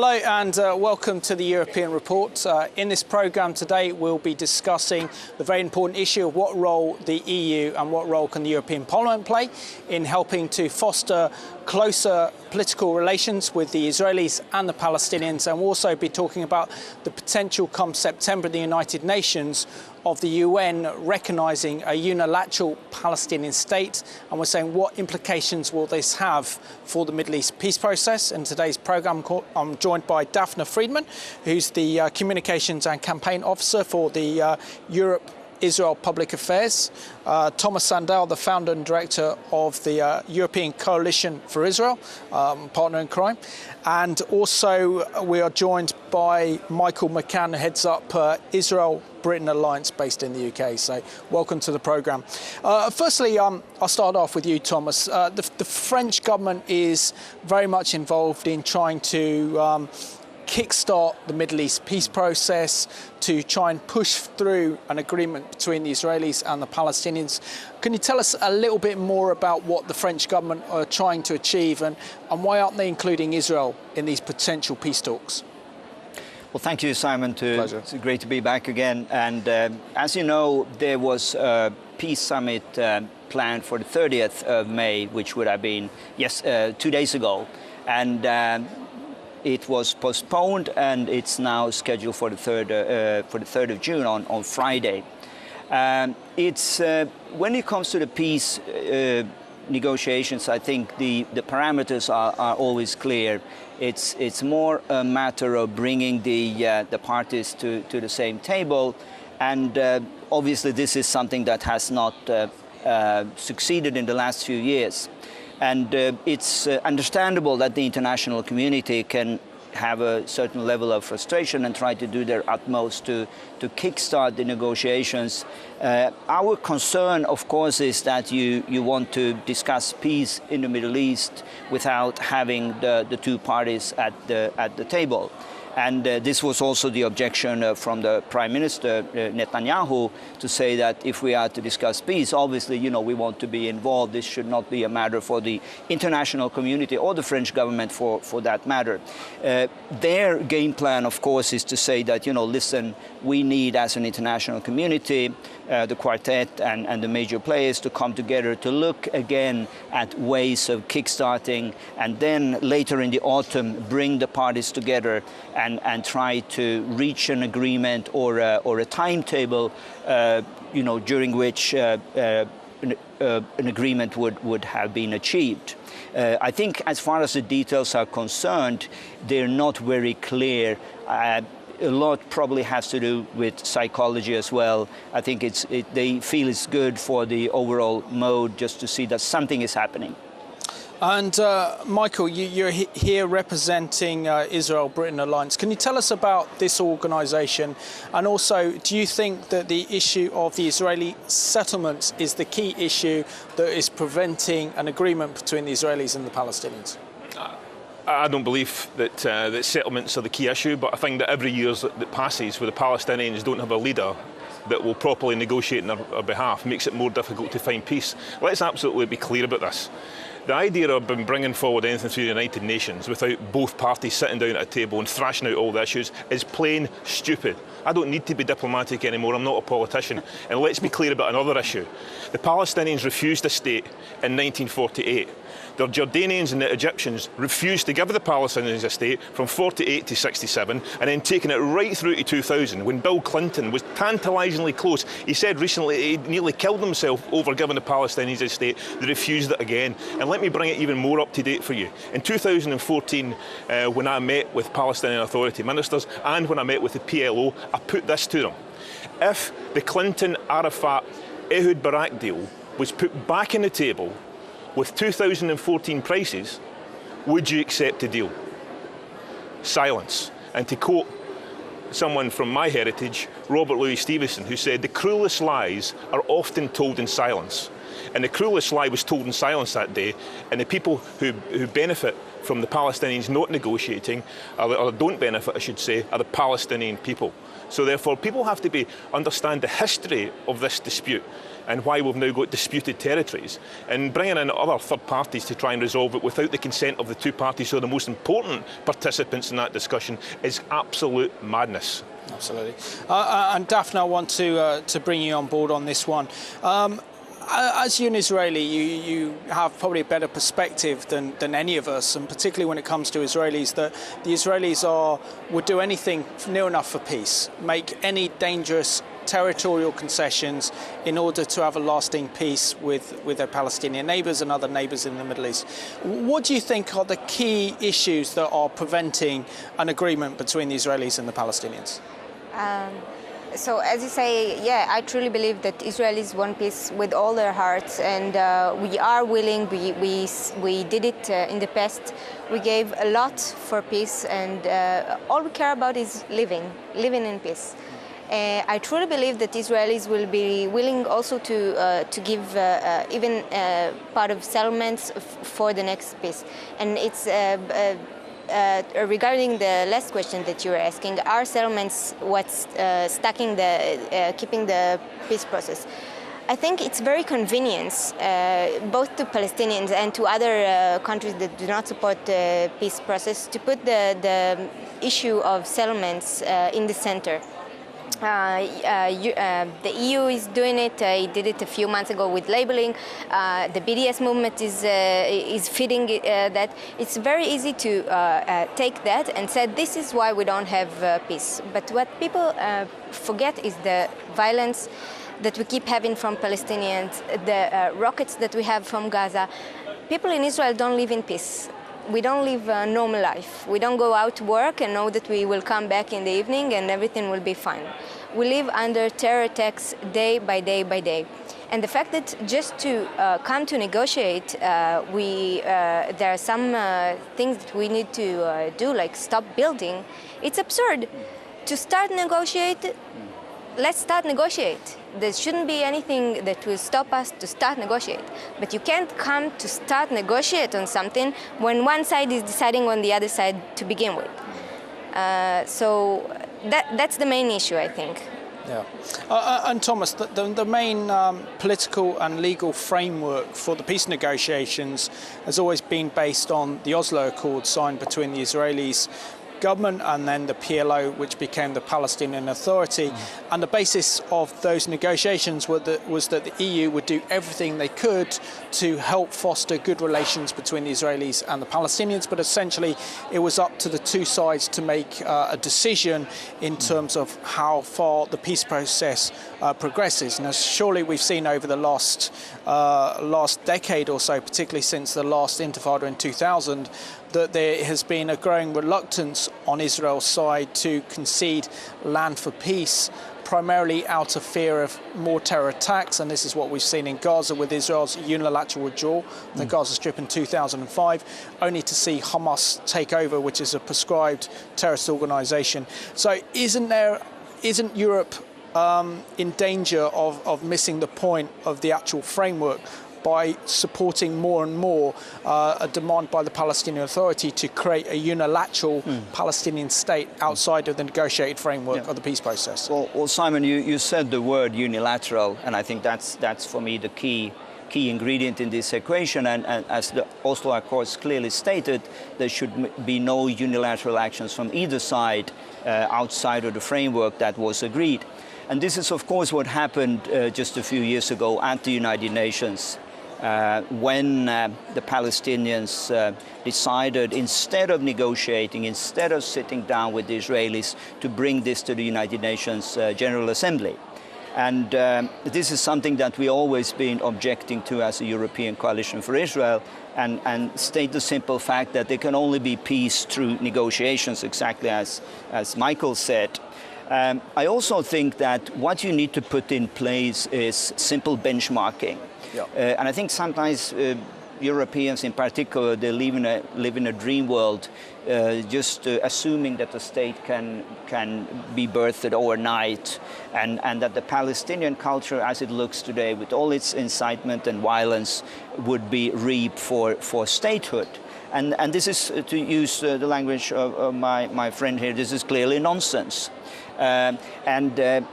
Hello and welcome to the European Report. In this programme today we'll be discussing the very important issue of what role the EU and what role can the European Parliament play in helping to foster closer political relations with the Israelis and the Palestinians, and we'll also be talking about the potential come September in the United Nations of the UN recognising a unilateral Palestinian state, and we're saying what implications will this have for the Middle East peace process. In today's programme I'm joined by Dafna Friedman, who's the Communications and Campaign Officer for the Israel Public Affairs, Tomas Sandell, the founder and director of the European Coalition for Israel, partner in crime, and also we are joined by Michael McCann, who heads up Israel-Britain Alliance based in the UK. So welcome to the programme. Firstly, I'll start off with you, Thomas. The French government is very much involved in trying to kickstart the Middle East peace process, to try and push through an agreement between the Israelis and the Palestinians. Can you tell us a little bit more about what the French government are trying to achieve, and why aren't they including Israel in these potential peace talks? Well, thank you, Simon. Pleasure. It's great to be back again. And as you know, there was a peace summit planned for the 30th of May, which would have been 2 days ago. And it was postponed, and it's now scheduled for the 3rd of June on Friday. When it comes to the peace negotiations, I think the parameters are always clear. It's more a matter of bringing the parties to the same table, and obviously this is something that has not succeeded in the last few years. And it's understandable that the international community can have a certain level of frustration and try to do their utmost to kickstart the negotiations. Our concern, of course, is that you want to discuss peace in the Middle East without having the two parties at the table. And this was also the objection from the Prime Minister Netanyahu, to say that if we are to discuss peace, obviously, we want to be involved. This should not be a matter for the international community or the French government for that matter. Their game plan, of course, is to say that, listen, we need, as an international community, the quartet and the major players to come together to look again at ways of kickstarting, and then later in the autumn bring the parties together and try to reach an agreement or a timetable, during which an agreement would have been achieved. I think as far as the details are concerned, they're not very clear. A lot probably has to do with psychology as well. I think they feel it's good for the overall mode just to see that something is happening. And Michael, you're here representing Israel-Britain Alliance. Can you tell us about this organisation? And also, do you think that the issue of the Israeli settlements is the key issue that is preventing an agreement between the Israelis and the Palestinians? I don't believe that settlements are the key issue, but I think that every year that passes where the Palestinians don't have a leader that will properly negotiate on their behalf makes it more difficult to find peace. Let's absolutely be clear about this. The idea of bringing forward anything through the United Nations without both parties sitting down at a table and thrashing out all the issues is plain stupid. I don't need to be diplomatic anymore, I'm not a politician. And let's be clear about another issue. The Palestinians refused a state in 1948. The Jordanians and the Egyptians refused to give the Palestinians a state from 48 to 67, and then taking it right through to 2000, when Bill Clinton was tantalisingly close. He said recently he nearly killed himself over giving the Palestinians a state. They refused it again. And let me bring it even more up to date for you. In 2014, when I met with Palestinian Authority ministers and when I met with the PLO, I put this to them. If the Clinton-Arafat-Ehud Barak deal was put back on the table with 2014 prices, would you accept the deal? Silence. And to quote someone from my heritage, Robert Louis Stevenson, who said, "The cruelest lies are often told in silence." And the cruelest lie was told in silence that day, and the people who benefit from the Palestinians not negotiating, or don't benefit, I should say, are the Palestinian people. So therefore, people have to understand the history of this dispute. and why we've now got disputed territories. And bringing in other third parties to try and resolve it without the consent of the two parties, so the most important participants in that discussion, is absolute madness. Absolutely. And Dafna, I want to bring you on board on this one. As you're an Israeli, you have probably a better perspective than any of us, and particularly when it comes to Israelis, that the Israelis would do anything near enough for peace, make any dangerous territorial concessions in order to have a lasting peace with their Palestinian neighbours and other neighbours in the Middle East. What do you think are the key issues that are preventing an agreement between the Israelis and the Palestinians? So as you say, yeah, I truly believe that Israelis want peace with all their hearts, and we are willing. We did it in the past. We gave a lot for peace, and all we care about is living in peace. I truly believe that Israelis will be willing also to give even part of settlements for the next peace. And it's regarding the last question that you were asking, are settlements what's keeping the peace process? I think it's very convenient, both to Palestinians and to other countries that do not support the peace process, to put the issue of settlements in the center. The EU is doing it. It did it a few months ago with labeling. The BDS movement is feeding that. It's very easy to take that and say this is why we don't have peace. But what people forget is the violence that we keep having from Palestinians, the rockets that we have from Gaza. People in Israel don't live in peace. We don't live a normal life. We don't go out to work and know that we will come back in the evening and everything will be fine. We live under terror attacks day by day by day. And the fact that just to come to negotiate, there are some things that we need to do, like stop building. It's absurd. To start negotiate, let's start negotiate. There shouldn't be anything that will stop us to start negotiate. But you can't come to start negotiate on something when one side is deciding on the other side to begin with. So that's the main issue, I think. Yeah. And Thomas, the main political and legal framework for the peace negotiations has always been based on the Oslo Accord signed between the Israelis government and then the PLO, which became the Palestinian Authority. And the basis of those negotiations was that the EU would do everything they could to help foster good relations between the Israelis and the Palestinians, but essentially it was up to the two sides to make a decision in terms of how far the peace process progresses. Now, surely we've seen over the last decade or so, particularly since the last Intifada in 2000, that there has been a growing reluctance on Israel's side to concede land for peace, primarily out of fear of more terror attacks. And this is what we've seen in Gaza with Israel's unilateral withdrawal from the Gaza Strip in 2005, only to see Hamas take over, which is a proscribed terrorist organization. So isn't Europe in danger of missing the point of the actual framework by supporting more and more a demand by the Palestinian Authority to create a unilateral Palestinian state outside of the negotiated framework of the peace process? Well, Simon, you said the word unilateral, and I think that's for me the key ingredient in this equation. And as the Oslo Accords clearly stated, there should be no unilateral actions from either side outside of the framework that was agreed. And this is, of course, what happened just a few years ago at the United Nations. When the Palestinians decided, instead of negotiating, instead of sitting down with the Israelis, to bring this to the United Nations General Assembly. And this is something that we've always been objecting to as a European Coalition for Israel, and state the simple fact that there can only be peace through negotiations, exactly as Michael said. I also think that what you need to put in place is simple benchmarking. Yeah. And I think sometimes Europeans in particular, they live in a dream world, just assuming that the state can be birthed overnight, and that the Palestinian culture as it looks today, with all its incitement and violence, would be reaped for statehood. And this is, to use the language of my friend here, this is clearly nonsense. I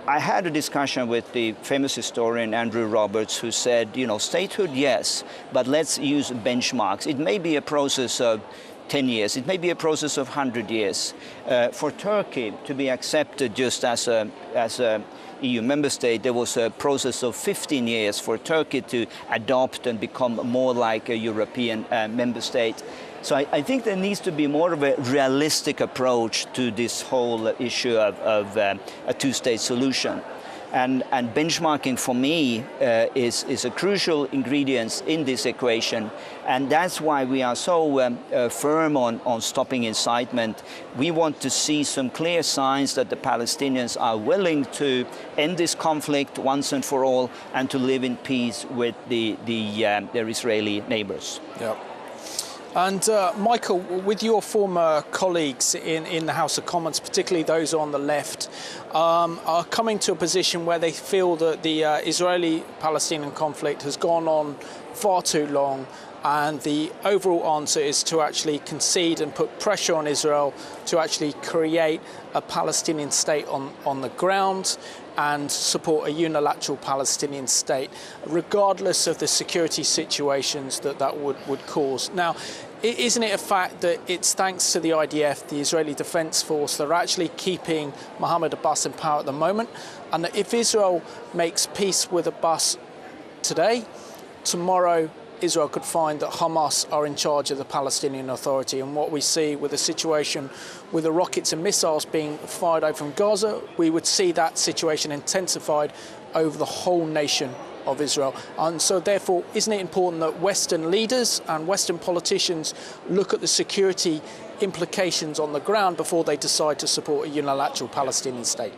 had a discussion with the famous historian Andrew Roberts, who said, you know, statehood, yes, but let's use benchmarks. It may be a process of 10 years, it may be a process of 100 years. For Turkey to be accepted just as a EU member state, there was a process of 15 years for Turkey to adopt and become more like a European member state. So I think there needs to be more of a realistic approach to this whole issue of a two-state solution. And benchmarking for me is a crucial ingredient in this equation. And that's why we are so firm on stopping incitement. We want to see some clear signs that the Palestinians are willing to end this conflict once and for all and to live in peace with their Israeli neighbors. Yeah. And Michael, with your former colleagues in the House of Commons, particularly those on the left, are coming to a position where they feel that the Israeli-Palestinian conflict has gone on far too long, and the overall answer is to actually concede and put pressure on Israel to actually create a Palestinian state on the ground and support a unilateral Palestinian state, regardless of the security situations that would cause. Now, isn't it a fact that it's thanks to the IDF, the Israeli Defense Force, that are actually keeping Mohammed Abbas in power at the moment, and that if Israel makes peace with Abbas today, tomorrow Israel could find that Hamas are in charge of the Palestinian Authority? And what we see with the situation with the rockets and missiles being fired over from Gaza, we would see that situation intensified over the whole nation of Israel. And so therefore, isn't it important that Western leaders and Western politicians look at the security implications on the ground before they decide to support a unilateral Palestinian state?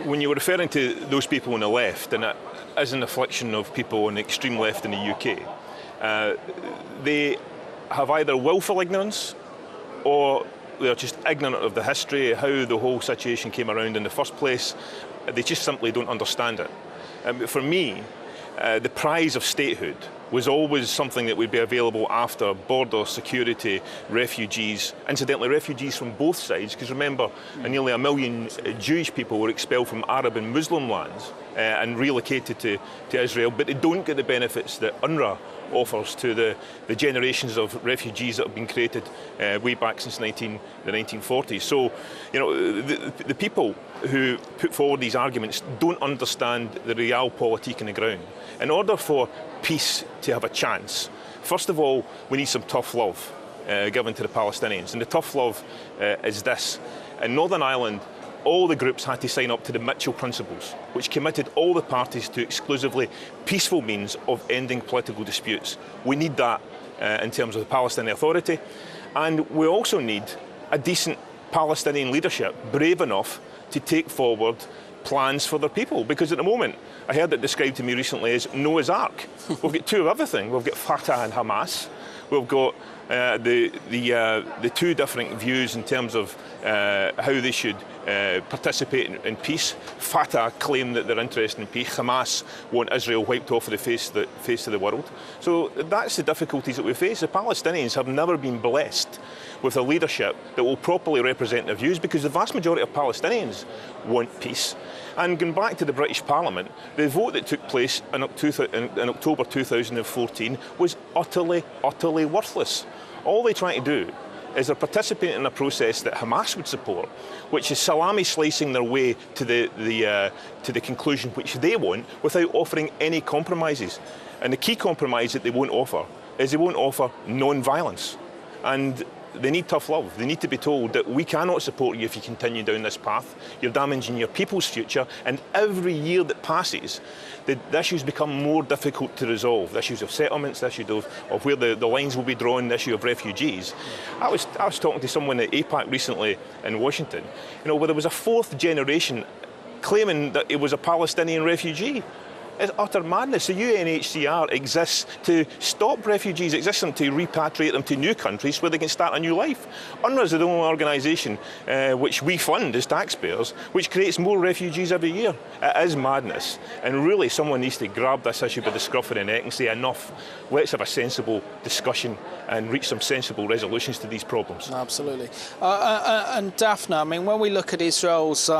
When you were referring to those people on the left, and as an affliction of people on the extreme left in the UK, they have either willful ignorance or they're just ignorant of the history, how the whole situation came around in the first place. They just simply don't understand it. For me, the prize of statehood was always something that would be available after border security, refugees, incidentally refugees from both sides, because remember, nearly 1 million Jewish people were expelled from Arab and Muslim lands and relocated to Israel, but they don't get the benefits that UNRWA offers to the generations of refugees that have been created way back since the 1940s. So, you know, the people who put forward these arguments don't understand the realpolitik on the ground. In order for peace to have a chance, first of all, we need some tough love given to the Palestinians. And the tough love is this. In Northern Ireland, all the groups had to sign up to the Mitchell Principles, which committed all the parties to exclusively peaceful means of ending political disputes. We need that in terms of the Palestinian Authority. And we also need a decent Palestinian leadership, brave enough to take forward plans for their people. Because at the moment, I heard it described to me recently as Noah's Ark. We've got two of everything. We've got Fatah and Hamas. We've got the two different views in terms of how they should participate in peace. Fatah claim that they're interested in peace. Hamas want Israel wiped off of the face of the world. So that's the difficulties that we face. The Palestinians have never been blessed with a leadership that will properly represent their views, because the vast majority of Palestinians want peace. And going back to the British Parliament, the vote that took place in October 2014 was utterly, utterly worthless. All they try to do is they're participating in a process that Hamas would support, which is salami slicing their way to the conclusion which they want without offering any compromises. And the key compromise that they won't offer is they won't offer non-violence. And they need tough love. They need to be told that we cannot support you if you continue down this path. You're damaging your people's future, and every year that passes, the issues become more difficult to resolve. The issues of settlements, the issue of where the lines will be drawn, the issue of refugees. I was talking to someone at APAC recently in Washington, you know, where there was a fourth generation claiming that it was a Palestinian refugee. is utter madness. The UNHCR exists to stop refugees existing, to repatriate them to new countries where they can start a new life. UNRWA is the only organisation which we fund as taxpayers, which creates more refugees every year. It is madness, and really someone needs to grab this issue by the scruff of the neck and say enough. Let's have a sensible discussion and reach some sensible resolutions to these problems. Absolutely. And Dafna, I mean, when we look at Israel's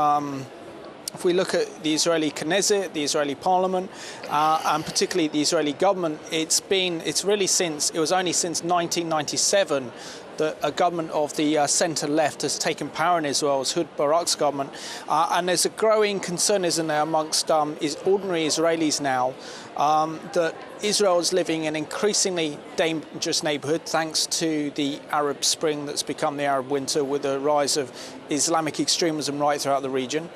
if we look at the Israeli Knesset, the Israeli Parliament, and particularly the Israeli government, it was only since 1997 that a government of the centre-left has taken power in Israel, as Ehud Barak's government, and there's a growing concern, isn't there, amongst ordinary Israelis now, that Israel is living in an increasingly dangerous neighbourhood thanks to the Arab Spring that's become the Arab Winter, with the rise of Islamic extremism right throughout the region.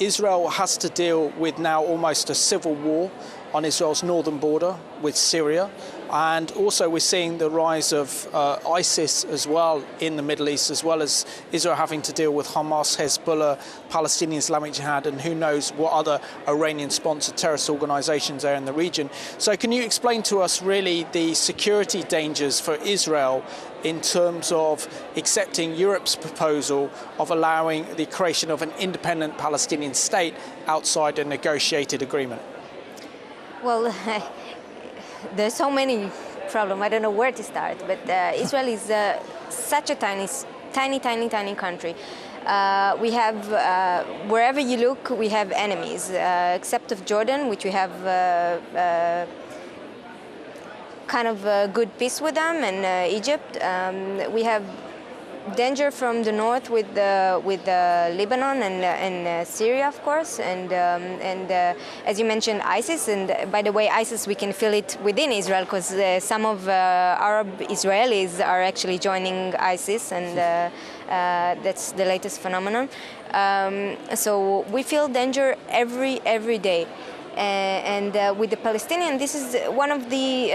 Israel has to deal with now almost a civil war on Israel's northern border with Syria. And also we're seeing the rise of ISIS as well in the Middle East, as well as Israel having to deal with Hamas, Hezbollah, Palestinian Islamic Jihad, and who knows what other Iranian-sponsored terrorist organisations are in the region. So can you explain to us really the security dangers for Israel in terms of accepting Europe's proposal of allowing the creation of an independent Palestinian state outside a negotiated agreement? Well, there's so many problems. I don't know where to start, but Israel is such a tiny country. We have, wherever you look, we have enemies, except of Jordan, which we have kind of good peace with them, and Egypt. We have danger from the north with Lebanon and Syria, of course, and as you mentioned, ISIS. And by the way, ISIS, we can feel it within Israel because some of Arab Israelis are actually joining ISIS, and that's the latest phenomenon. So we feel danger every day. And with the Palestinian, this is one of the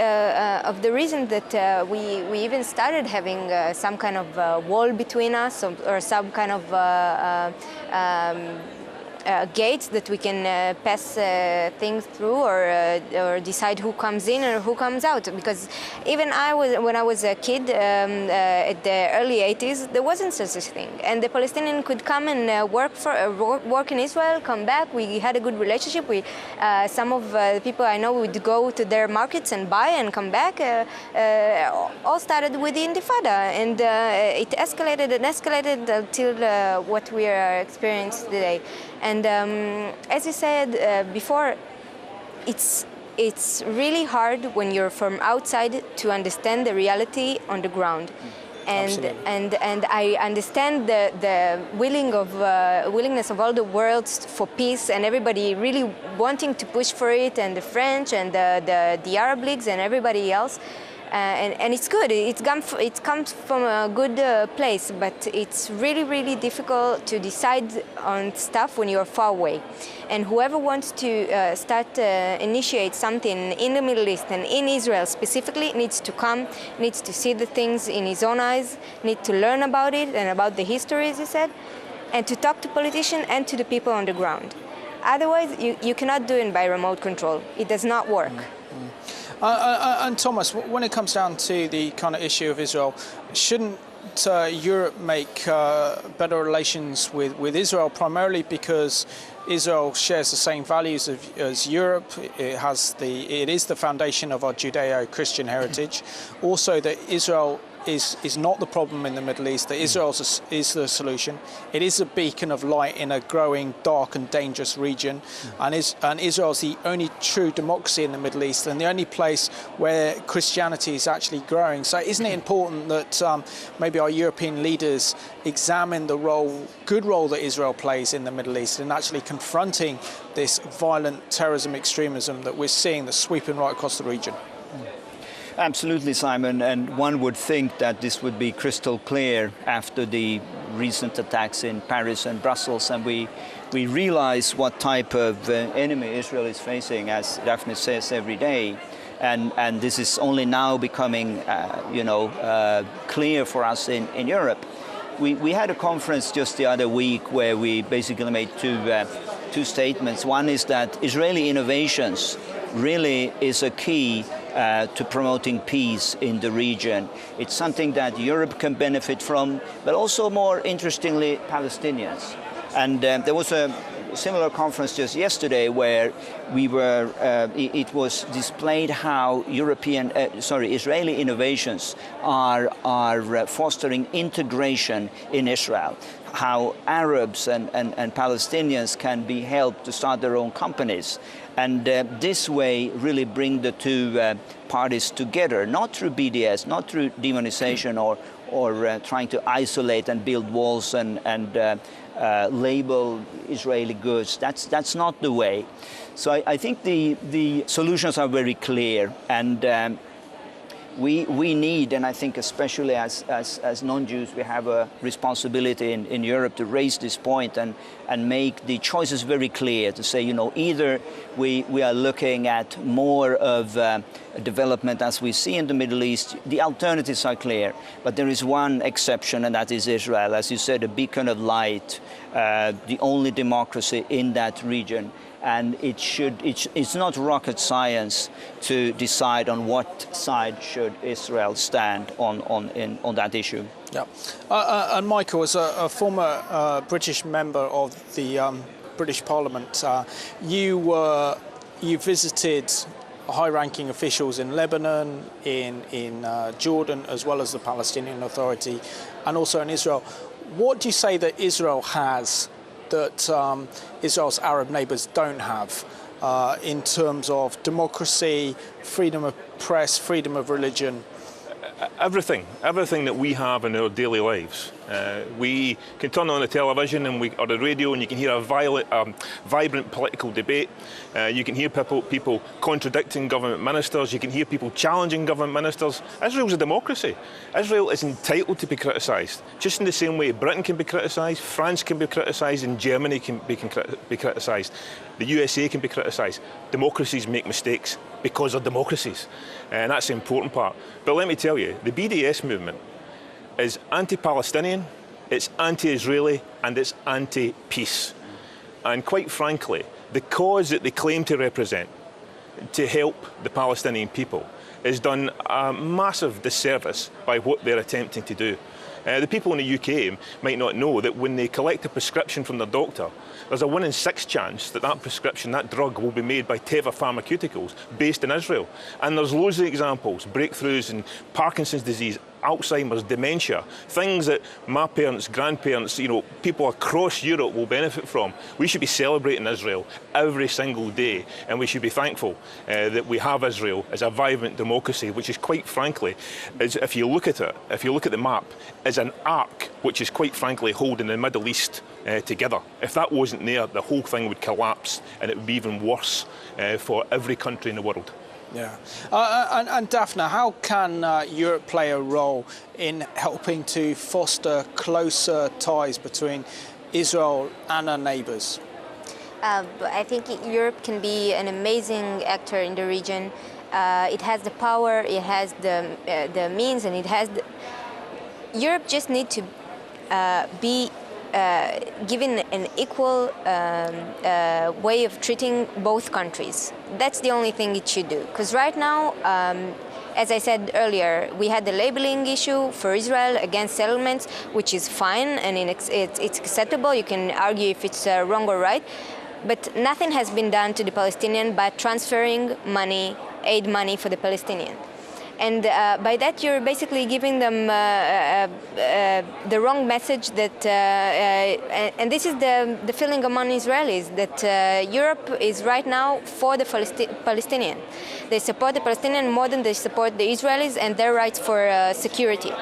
reasons that we even started having some kind of wall between us, or some kind of gates that we can pass things through, or decide who comes in or who comes out. Because even when I was a kid at the early 80s, there wasn't such a thing, and the Palestinian could come and work in Israel, come back. We had a good relationship. Some of the people I know would go to their markets and buy and come back. All started with the Intifada, and it escalated until what we are experiencing today. And as you said before, it's really hard when you're from outside to understand the reality on the ground. And I understand the willingness of all the world for peace, and everybody really wanting to push for it, and the French and the Arab leagues and everybody else. And it's good. It comes from a good place, but it's really difficult to decide on stuff when you're far away. And whoever wants to initiate something in the Middle East and in Israel specifically needs to come, needs to see the things in his own eyes, needs to learn about it and about the history, as you said, and to talk to politicians and to the people on the ground. Otherwise, you cannot do it by remote control. It does not work. And Thomas, when it comes down to the kind of issue of Israel, shouldn't Europe make better relations with Israel, primarily because Israel shares the same values as Europe? It is the foundation of our Judeo-Christian heritage. Also, that Israel is not the problem in the Middle East, that Israel is the solution. It is a beacon of light in a growing, dark and dangerous region. And Israel is the only true democracy in the Middle East, and the only place where Christianity is actually growing. So isn't it important that maybe our European leaders examine the good role that Israel plays in the Middle East in actually confronting this violent terrorism extremism that we're seeing that's sweeping right across the region? Absolutely, Simon, and one would think that this would be crystal clear after the recent attacks in Paris and Brussels, and we realize what type of enemy Israel is facing, as Daphne says, every day. And this is only now becoming, clear for us in Europe. We had a conference just the other week where we basically made two two statements. One is that Israeli innovations really is a key to promoting peace in the region. It's something that Europe can benefit from, but also more interestingly, Palestinians. And there was a similar conference just yesterday where it was displayed how Israeli innovations are fostering integration in Israel, how Arabs and Palestinians can be helped to start their own companies. And this way really bring the two parties together, not through BDS, not through demonization or trying to isolate and build walls and label Israeli goods. That's not the way. So I think the solutions are very clear, and we need, and I think especially as non-Jews, we have a responsibility in Europe to raise this point and make the choices very clear, to say, either we are looking at more of development as we see in the Middle East. The alternatives are clear, but there is one exception, and that is Israel. As you said, a beacon of light, the only democracy in that region. And it's not rocket science to decide on what side should Israel stand on that issue. Yeah, and Michael, as a former British member of the British Parliament, you visited high-ranking officials in Lebanon, in Jordan, as well as the Palestinian Authority, and also in Israel. What do you say that Israel has that Israel's Arab neighbours don't have in terms of democracy, freedom of press, freedom of religion? Everything that we have in our daily lives. We can turn on the television or the radio, and you can hear a vibrant political debate. You can hear people contradicting government ministers. You can hear people challenging government ministers. Israel's a democracy. Israel is entitled to be criticised, just in the same way Britain can be criticised, France can be criticised, and Germany can be criticised. The USA can be criticised. Democracies make mistakes because they're democracies, and that's the important part. But let me tell you, the BDS movement is anti-Palestinian, it's anti-Israeli, and it's anti-peace. And quite frankly, the cause that they claim to represent, to help the Palestinian people, is done a massive disservice by what they're attempting to do. The people in the UK might not know that when they collect a prescription from their doctor, there's a 1 in 6 chance that prescription, that drug, will be made by Teva Pharmaceuticals based in Israel. And there's loads of examples, breakthroughs in Parkinson's disease, Alzheimer's, dementia, things that my parents, grandparents, people across Europe will benefit from. We should be celebrating Israel every single day, and we should be thankful that we have Israel as a vibrant democracy, which is quite frankly, if you look at the map, is an arc which is quite frankly holding the Middle East together. If that wasn't there, the whole thing would collapse, and it would be even worse for every country in the world. Yeah. And Dafna, how can Europe play a role in helping to foster closer ties between Israel and our neighbours? I think Europe can be an amazing actor in the region. It has the power, it has the means, and it has Europe just needs to be given an equal way of treating both countries. That's the only thing it should do. Because right now, as I said earlier, we had the labeling issue for Israel against settlements, which is fine and it's acceptable. You can argue if it's wrong or right. But nothing has been done to the Palestinian by transferring money, aid money for the Palestinian. And by that, you're basically giving them the wrong message that, and this is the feeling among Israelis, that Europe is right now for the Palestinian. They support the Palestinian more than they support the Israelis and their rights for security.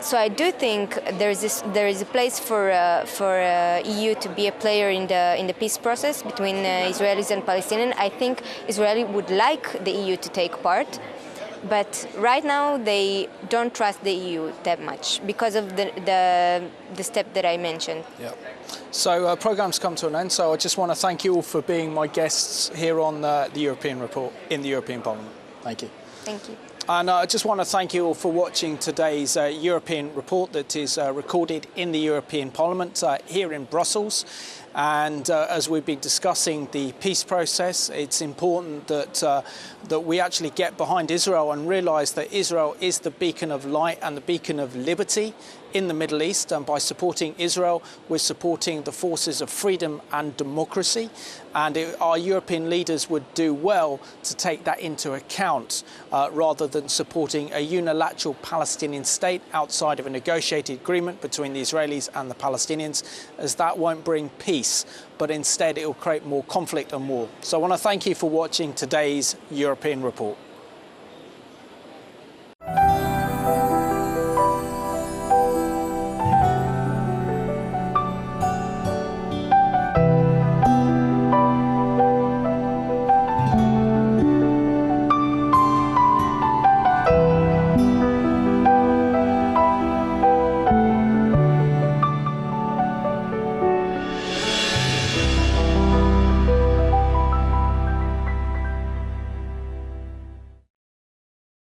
So I do think there is a place for EU to be a player in the peace process between Israelis and Palestinians. I think Israeli would like the EU to take part. But right now they don't trust the EU that much because of the step that I mentioned. Yeah. So program's come to an end. So I just want to thank you all for being my guests here on the European Report in the European Parliament. Thank you. Thank you. And I just want to thank you all for watching today's European Report that is recorded in the European Parliament here in Brussels. And as we've been discussing the peace process, it's important that we actually get behind Israel and realise that Israel is the beacon of light and the beacon of liberty in the Middle East, and by supporting Israel, we're supporting the forces of freedom and democracy. And our European leaders would do well to take that into account rather than supporting a unilateral Palestinian state outside of a negotiated agreement between the Israelis and the Palestinians, as that won't bring peace, but instead it will create more conflict and war. So I want to thank you for watching today's European Report.